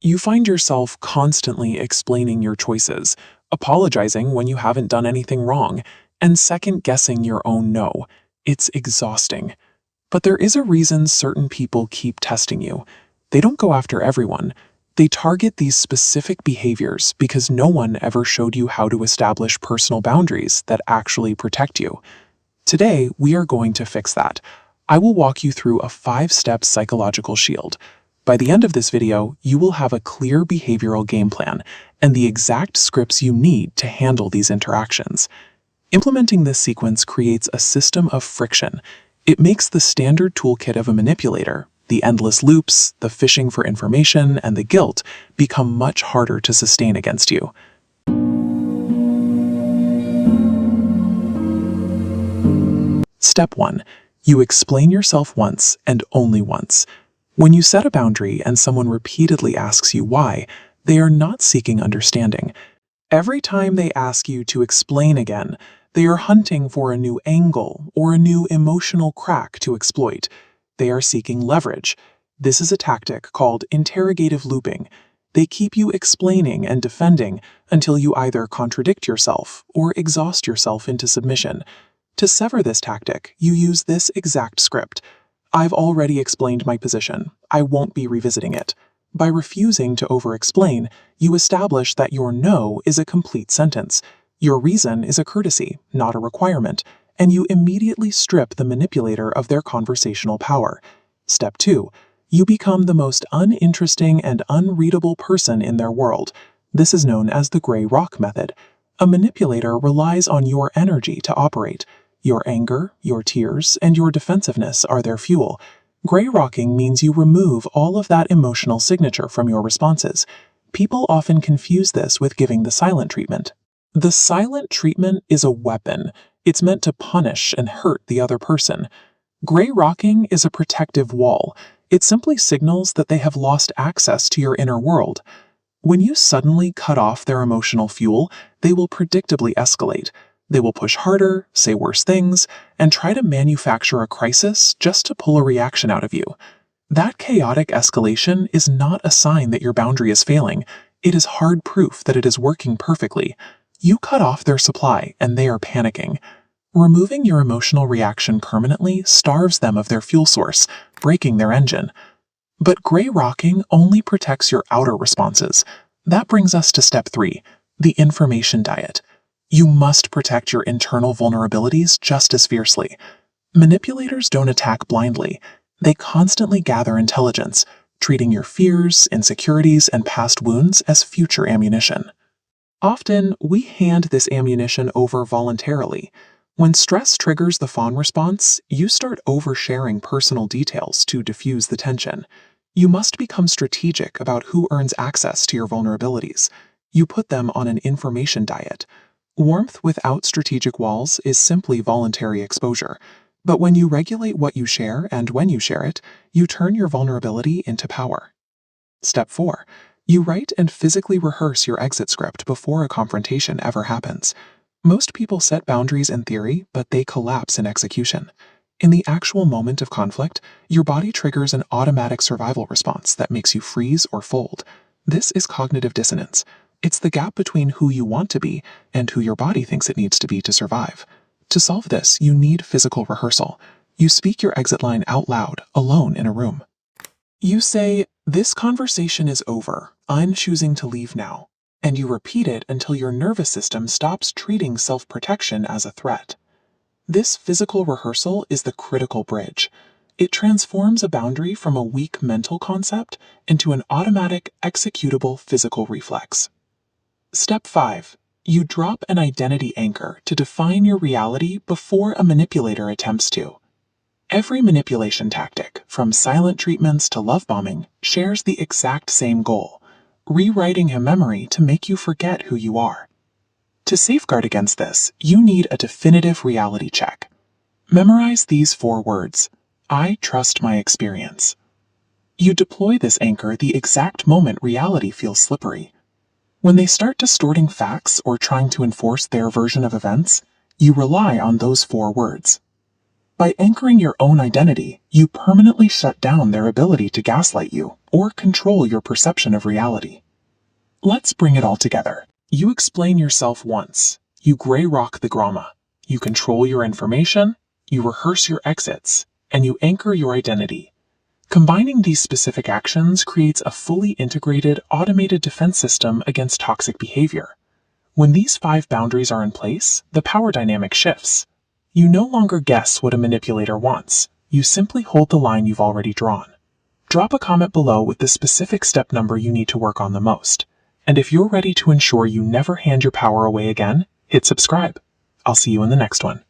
You find yourself constantly explaining your choices, apologizing when you haven't done anything wrong, and second-guessing your own no. It's exhausting. But there is a reason certain people keep testing you. They don't go after everyone. They target these specific behaviors because no one ever showed you how to establish personal boundaries that actually protect you. Today, we are going to fix that. I will walk you through a 5-step psychological shield. By the end of this video, you will have a clear behavioral game plan and the exact scripts you need to handle these interactions. Implementing this sequence creates a system of friction. It makes the standard toolkit of a manipulator, the endless loops, the fishing for information, and the guilt, become much harder to sustain against you. Step 1. You explain yourself once and only once. When you set a boundary and someone repeatedly asks you why, they are not seeking understanding. Every time they ask you to explain again, they are hunting for a new angle or a new emotional crack to exploit. They are seeking leverage. This is a tactic called interrogative looping. They keep you explaining and defending until you either contradict yourself or exhaust yourself into submission. To sever this tactic, you use this exact script. I've already explained my position. I won't be revisiting it. By refusing to over-explain, you establish that your no is a complete sentence. Your reason is a courtesy, not a requirement, and you immediately strip the manipulator of their conversational power. Step 2. You become the most uninteresting and unreadable person in their world. This is known as the gray rock method. A manipulator relies on your energy to operate. Your anger, your tears, and your defensiveness are their fuel. Gray rocking means you remove all of that emotional signature from your responses. People often confuse this with giving the silent treatment. The silent treatment is a weapon. It's meant to punish and hurt the other person. Gray rocking is a protective wall. It simply signals that they have lost access to your inner world. When you suddenly cut off their emotional fuel, they will predictably escalate. They will push harder, say worse things, and try to manufacture a crisis just to pull a reaction out of you. That chaotic escalation is not a sign that your boundary is failing. It is hard proof that it is working perfectly. You cut off their supply, and they are panicking. Removing your emotional reaction permanently starves them of their fuel source, breaking their engine. But gray rocking only protects your outer responses. That brings us to step 3, the information diet. You must protect your internal vulnerabilities just as fiercely. Manipulators don't attack blindly. They constantly gather intelligence, treating your fears, insecurities, and past wounds as future ammunition. Often, we hand this ammunition over voluntarily. When stress triggers the fawn response, you start oversharing personal details to diffuse the tension. You must become strategic about who earns access to your vulnerabilities. You put them on an information diet. Warmth without strategic walls is simply voluntary exposure. But when you regulate what you share and when you share it, you turn your vulnerability into power. Step 4. You write and physically rehearse your exit script before a confrontation ever happens. Most people set boundaries in theory, but they collapse in execution. In the actual moment of conflict, your body triggers an automatic survival response that makes you freeze or fold. This is cognitive dissonance. It's the gap between who you want to be and who your body thinks it needs to be to survive. To solve this, you need physical rehearsal. You speak your exit line out loud, alone in a room. You say, "This conversation is over. I'm choosing to leave now." And you repeat it until your nervous system stops treating self-protection as a threat. This physical rehearsal is the critical bridge. It transforms a boundary from a weak mental concept into an automatic, executable physical reflex. Step 5. You drop an identity anchor to define your reality before a manipulator attempts to. Every manipulation tactic, from silent treatments to love bombing, shares the exact same goal: rewriting a memory to make you forget who you are. To safeguard against this, you need a definitive reality check. Memorize these 4 words: I trust my experience. You deploy this anchor the exact moment reality feels slippery. When they start distorting facts or trying to enforce their version of events, you rely on those 4 words. By anchoring your own identity, you permanently shut down their ability to gaslight you or control your perception of reality. Let's bring it all together. You explain yourself once. You gray rock the gromma. You control your information, you rehearse your exits, and you anchor your identity. Combining these specific actions creates a fully integrated, automated defense system against toxic behavior. When these 5 boundaries are in place, the power dynamic shifts. You no longer guess what a manipulator wants. You simply hold the line you've already drawn. Drop a comment below with the specific step number you need to work on the most. And if you're ready to ensure you never hand your power away again, hit subscribe. I'll see you in the next one.